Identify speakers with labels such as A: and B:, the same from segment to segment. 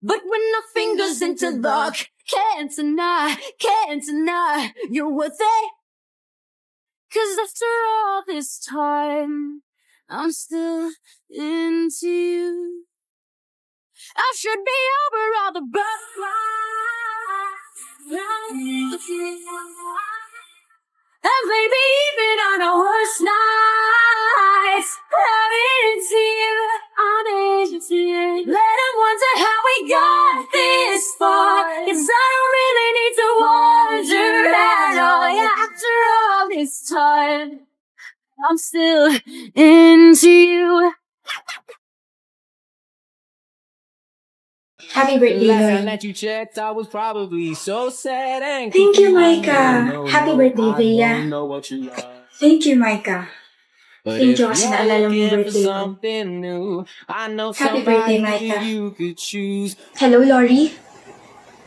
A: But when our fingers interlock, can't deny you're worth it. 'Cause after all this time, I'm still into you. I should be over all the and maybe even on our worst nights, I'm into you, I'm into you. Let them wonder how we got this far, 'cause I don't really need to wonder at all. Yeah, after all this time, I'm still into you.
B: Happy birthday,
C: Last time
B: Lord.
C: that you checked, I was probably so sad and
B: Thank you,
C: confused.
B: Micah. Happy birthday, Thea.
C: I don't know what you are.
B: Thank you, Micah.
C: But
B: Thank
C: if
B: you kasi
C: you're
B: naalala mo yung
C: looking for
B: birthday ko.
C: something new, I know
B: Happy birthday,
C: somebody
B: Micah.
C: you could choose.
B: Hello, Lori?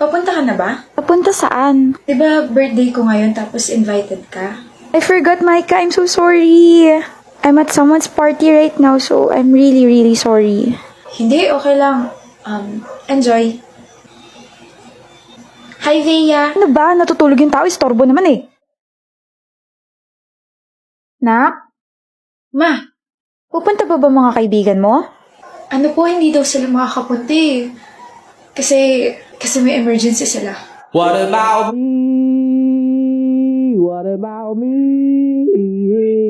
B: Papunta ka na ba?
D: Papunta saan?
B: Diba birthday ko ngayon tapos invited ka?
D: I forgot, Micah. I'm so sorry. I'm at someone's party right now, so I'm really, really sorry.
B: Hindi, okay lang. Enjoy. Hi, Thea.
D: Ano ba? Natutulog yung tao. Istorbo naman eh. Nak?
B: Ma,
D: Pupunta pa ba mga kaibigan mo?
B: ano po, hindi daw sila makakapunta eh. Kasi may emergency sila.
C: What about me? What about me?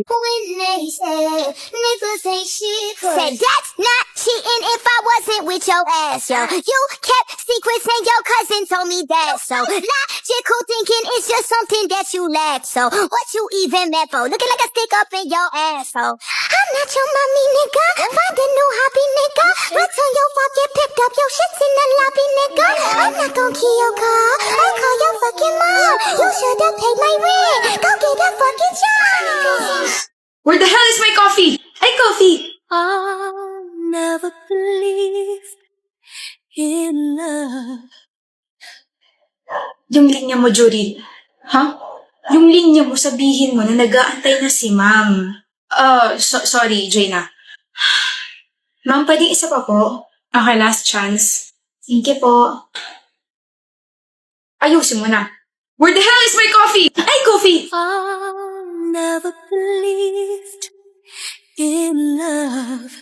E: When they said niggas ain't shit, said that's not cheating if I wasn't with your ass, yo. You kept secrets and your cousin told me that, so logical thinking is just something that you lack, so what you even meant for? Looking like a stick up in your asshole. I'm not your mommy, nigga. Find a new hobby, nigga. What's on your walk, get picked up, your shit's in the lobby, nigga. I'm not gon' kill your car. I call your fucking mom. You should've paid my rent. Go get a fucking job.
B: Where the hell is my coffee? Ay, coffee!
A: I'll never believe in love.
B: Yung linya mo, Judy. Ha? Yung linya mo, sabihin mo na nag-aantay na si ma'am. Sorry, Jaina. Ma'am, pwedeng isa pa po? Okay, last chance. Thank you po. Ayusin mo na. Where the hell is my coffee? Ay, coffee!
A: I never believed in love.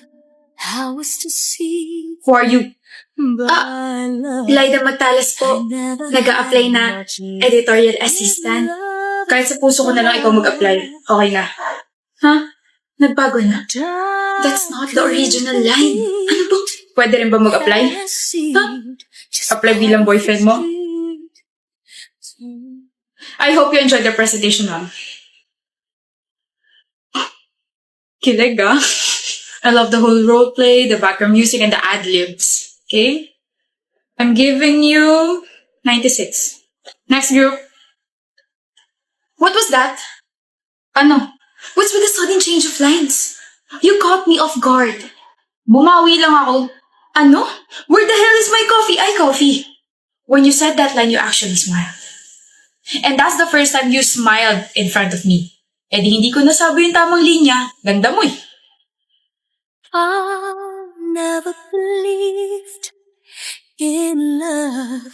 A: I was deceived
B: Who are you?
A: by love.
B: Lyda Magtalas po. Nag-a-apply na editorial assistant. Kahit sa puso ko na lang ikaw mag-apply. Okay na. Ha? Nagbago na. That's not the original line. Ano ba? Pwede rin ba mag-apply? Ha? Apply bilang boyfriend mo? I hope you enjoyed the presentation, ma'am. Kilig, ah. I love the whole role play, the background music, and the ad-libs. Okay? I'm giving you 96. Next group. What was that? Ano? What's with the sudden change of lines? You caught me off guard. Bumawi lang ako. Ano? Where the hell is my coffee? Ay, coffee. When you said that line, you actually smiled. And that's the first time you smiled in front of me. Eh di hindi ko nasabi yung tamang linya. Ganda mo eh.
A: I never believed in love.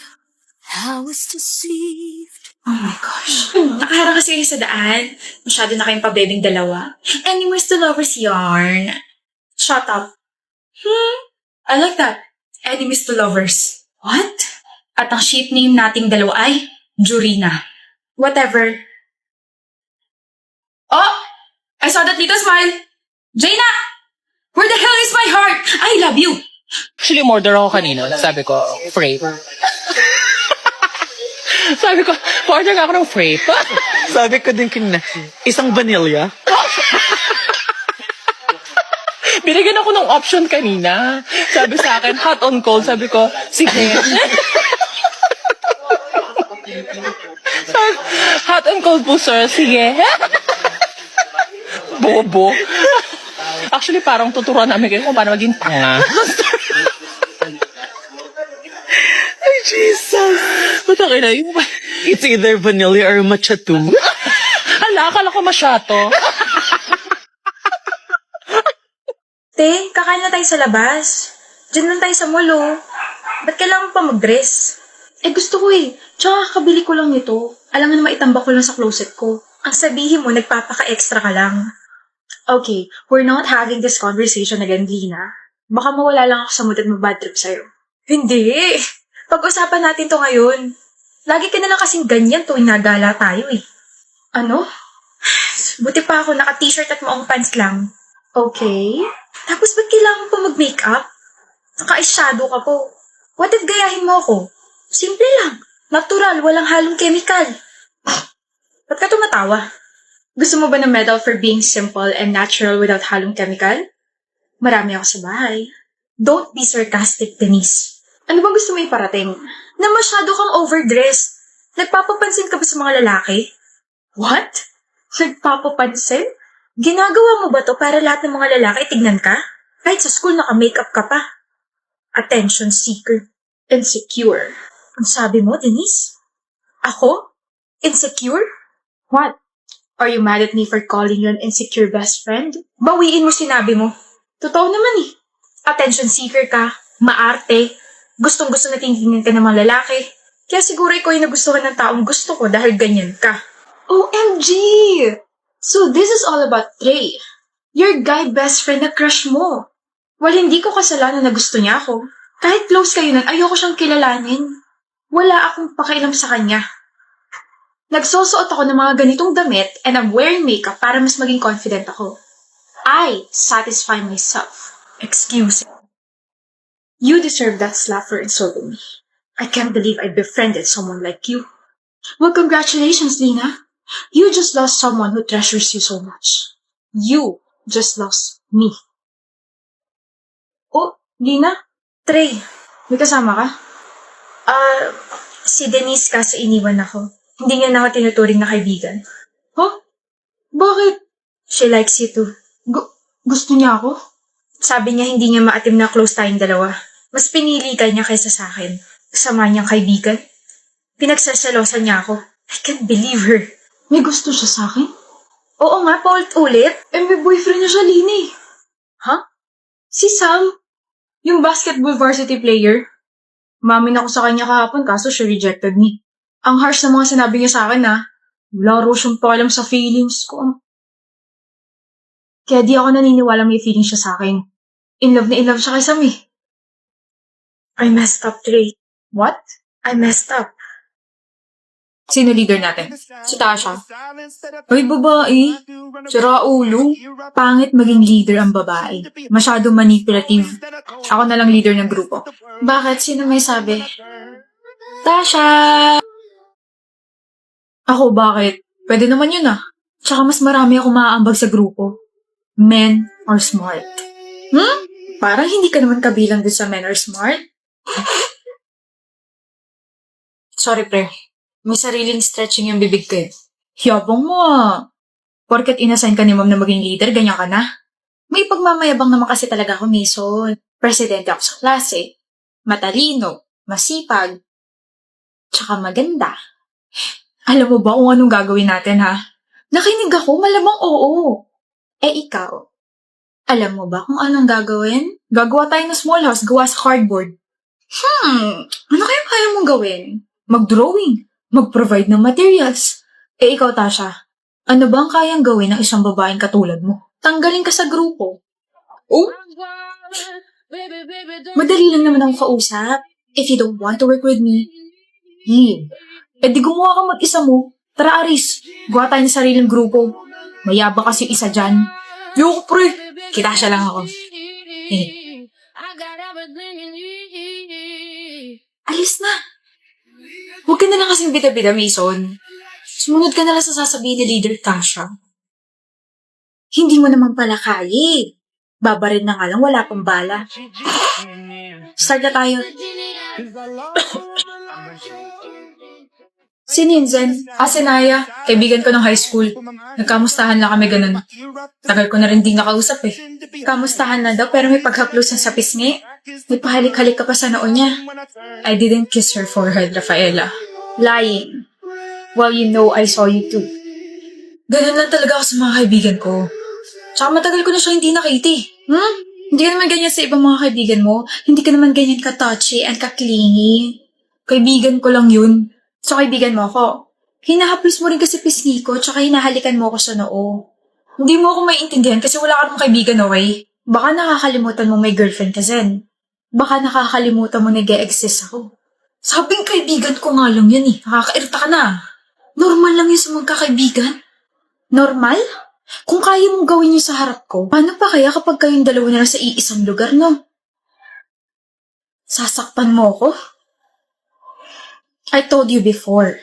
A: I was deceived.
B: Oh my gosh. Nakaharang kasi kayo sa daan. Masyado na kayong pabebing dalawa. Enemies to lovers yarn. Shut up. I like that. Enemies to lovers. What? At ang ship name nating dalawa ay Jurina. Whatever. Oh! I saw that little smile. Jaina! Where the hell is my heart? I love you.
F: Actually, umorder ako kanina. Sabi ko, frappe. Sabi ko, order nga ako ng frappe.
G: Sabi ko din kanina, isang vanilla.
F: Binigyan ako ng option kanina. Sabi sa akin, hot on cold. Sabi ko, sige. Hot and cold po, sir. Sige. Bobo. Actually, parang tuturuan namin kayo kung paano maging tanga.
G: Ay, Jesus!
F: Mataki na yun.
G: It's either vanilla or matcha too.
F: Hala, akala ko masyato.
B: Te, kakain na tayo sa labas. Diyan lang tayo sa mall, oh. Ba't kailangan pa mag-dress? Eh, gusto ko eh. Tsaka kabili ko lang nito. Alam nga na maitambak ko lang sa closet ko. Ang sabihin mo, nagpapaka-extra ka lang. Okay, we're not having this conversation again, Lina. Baka mawala lang ako sa mood at mabad trip sa'yo. Hindi. Pag-usapan natin to ngayon. Lagi ka na lang kasing ganyan tuwing nagala tayo eh. Ano? Buti pa ako naka-t-shirt at maong pants lang. Okay. Tapos ba't kailangan pa mag-makeup? Naka-eyeshadow ka po. What if gayahin mo ako? Simple lang. Natural, walang halong chemical. Ba't ka tumatawa? Gusto mo ba ng medal for being simple and natural without halong chemical? Marami ako sa bahay. Don't be sarcastic, Denise. Ano bang gusto mo iparating? Na masyado kang overdressed. Nagpapapansin ka ba sa mga lalaki? What? Nagpapapansin? Ginagawa mo ba to para lahat ng mga lalaki tignan ka? Kahit sa school naka-makeup ka pa. Attention seeker. Insecure. Ang sabi mo, Denise? Ako? Insecure? What? Are you mad at me for calling you an insecure best friend? Bawiin mo sinabi mo. Totoo naman eh. Attention seeker ka, maarte, gustong-gusto na tingnan ka ng mga lalaki. Kaya siguro ikaw yung nagustuhan ng taong gusto ko dahil ganyan ka. OMG! So this is all about Trey. Your guy best friend na crush mo. Well, hindi ko kasalanan na gusto niya ako. Kahit close kayo nun, ayoko siyang kilalanin. Wala akong pakialam sa kanya. Nagsusuot ako ng mga ganitong damit and I'm wearing makeup para mas maging confident ako. I satisfy myself. Excuse me. You deserve that slap for insulting me. I can't believe I befriended someone like you. Well, congratulations, Lina. You just lost someone who treasures you so much. You just lost me. Oh, Lina? Trey, may kasama ka? Si Denise kasi iniwan ako. Hindi niya na ako tinuturing na kaibigan. Huh? Bakit? She likes you too. Gusto niya ako? Sabi niya hindi niya maatim na close tayong dalawa. Mas pinili ka niya kaysa sa akin. Kasama niyang kaibigan. Pinagsasalosan niya ako. I can't believe her. May gusto siya sa akin? Oo nga, paulit-ulit. Eh, may boyfriend niya siya, Lini. Ha? Si Sam? Yung basketball varsity player? Mamin ako sa kanya kahapon kaso she rejected me. Ang harsh na mga sinabi niya sa akin ha. Wala raw siyang pakialam sa feelings ko. Kaya di ako naniniwala may feelings siya sa akin. In love siya kay Sam eh. I messed up, Trey. What? I messed up. Sino leader natin? Si Tasha. Ay, babae. Sira ulo. Pangit maging leader ang babae. Masyado manipulative. Ako na lang leader ng grupo. Bakit? Sino may sabi? Tasha! Ako, bakit? Pwede naman yun ah. Tsaka mas marami ako maaambag sa grupo. Men are smart. Parang hindi ka naman kabilang din sa men are smart. Sorry, pre. May sariling stretching yung bibig ko eh. Yabang mo ah. Porket inassign ka ni ma'am na maging leader, ganyan ka na. May pagmamayabang naman kasi talaga ako, Mason. Presidente ako sa klase. Matalino, masipag, tsaka maganda. Alam mo ba kung anong gagawin natin, ha? Nakinig ako, malamang oo. Eh, ikaw, alam mo ba kung anong gagawin? Gagawa tayo ng small house, gawa sa cardboard. Ano kaya mong gawin? Mag-drawing, mag-provide ng materials. Eh, ikaw, Tasha, ano ba ang kayang gawin ng isang babaeng katulad mo? Tanggalin ka sa grupo. Oh? Madali lang naman akong kausap. If you don't want to work with me, leave. Eh di gumawa ka mag-isa mo. Tara, Aris. Gawa tayo ng sariling grupo. Mayaba kasi isa dyan. Yoko, pre. Kita siya lang ako. Alis na. Huwag ka na lang kasing bida-bida, Mason. Sumunod ka na lang sa sasabihin ni Leader Tasha. Hindi mo naman pala kaya. Babarin na nga lang, wala pang bala. Start na tayo. Sino yun, Zen? Si Naya. Kaibigan ko ng high school. Nagkamustahan lang kami ganun. Tagal ko na rin di nakausap eh. Kamustahan na daw pero may paghaplusan sa pisngi. May pahalik-halik ka pa sa noo niya. I didn't kiss her forehead, Rafaela. Lying. Well, you know I saw you too. Ganun lang talaga ako sa mga kaibigan ko. Tsaka matagal ko na siya hindi nakita eh. Hindi ka naman ganyan sa ibang mga kaibigan mo. Hindi ka naman ganyan ka-touchy and ka-clingy. Kaibigan ko lang yun. So, kaibigan mo ako. Hinahaplos mo rin kasi pisngi ko, tsaka hinahalikan mo ako sa noo. Hindi mo ako maiintindihan kasi wala ka namang kaibigan, okay? Baka nakakalimutan mo may girlfriend ka, Zen. Baka nakakalimutan mo nag-e-exist ako. Sabing kaibigan ko nga lang yan eh. Nakakairita ka na. Normal lang yun sa magkakaibigan. Normal? Kung kaya mong gawin yun sa harap ko, paano pa kaya kapag kayong dalawa na lang sa iisang lugar, no? Sasaktan mo ako? I told you before.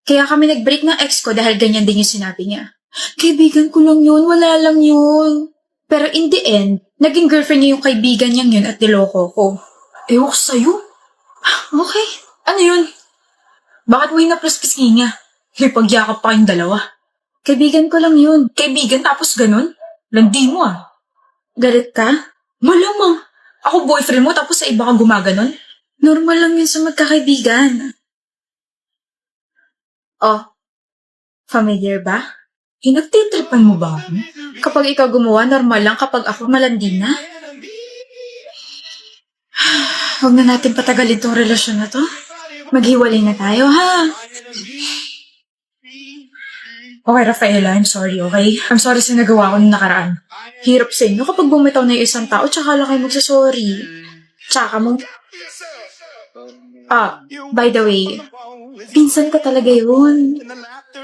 B: Kaya kami nag-break ng ex ko dahil ganyan din yung sinabi niya. Kaibigan ko lang yun, wala lang yun. Pero in the end, naging girlfriend niya yung kaibigan niyang yun at niloko ko. Ewan ko sa'yo. Okay, ano yun? Bakit mo hinaplas-pisngi niya? Ipagyakap pa kayong dalawa. Kaibigan ko lang yun. Kaibigan tapos ganun? Landi mo ah. Galit ka? Malamang. Ako boyfriend mo tapos sa iba ka gumaganon? Normal lang yun sa magkakaibigan. Oh, familiar ba? Hinagtitripan mo ba ako? Kapag ikaw gumawa, normal lang. Kapag ako, malandi na. Huwag na natin patagalin tong relasyon na to. Maghiwalay na tayo, ha? Okay, Rafaela, I'm sorry, okay? I'm sorry sa nagawa ko nung nakaraan. Hirap sa inyo kapag bumitaw na yung isang tao, tsaka lang kayo magsasorry. Tsaka mo. By the way, pinsan ka talaga yun.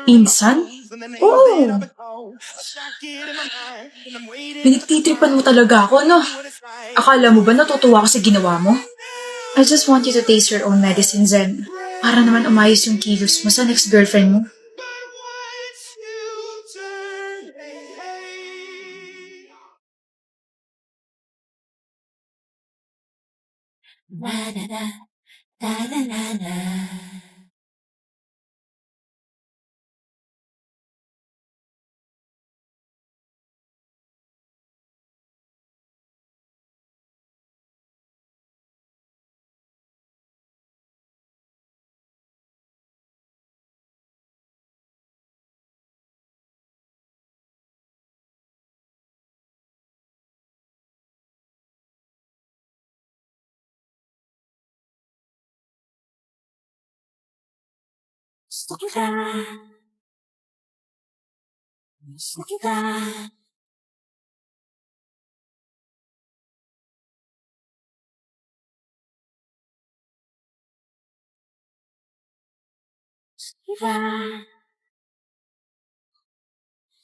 B: Pinsan? Oo. Pinagtitripan mo talaga ako, no? Akala mo ba natutuwa ako sa ginawa mo? I just want you to taste your own medicine, Zen. Para naman umayos yung kilos mo sa next girlfriend mo.
A: Gusto kita. Gusto kita. Kita.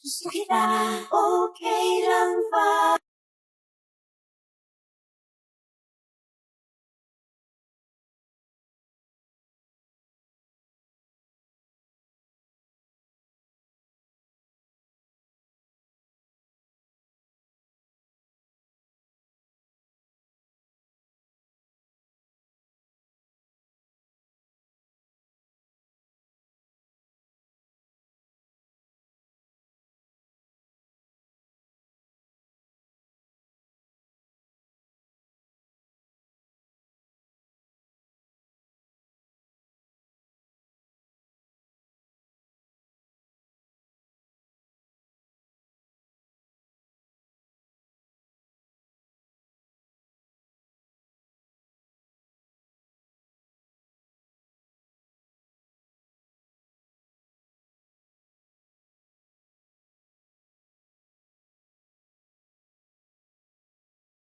A: Gusto kita. Okay lang ba?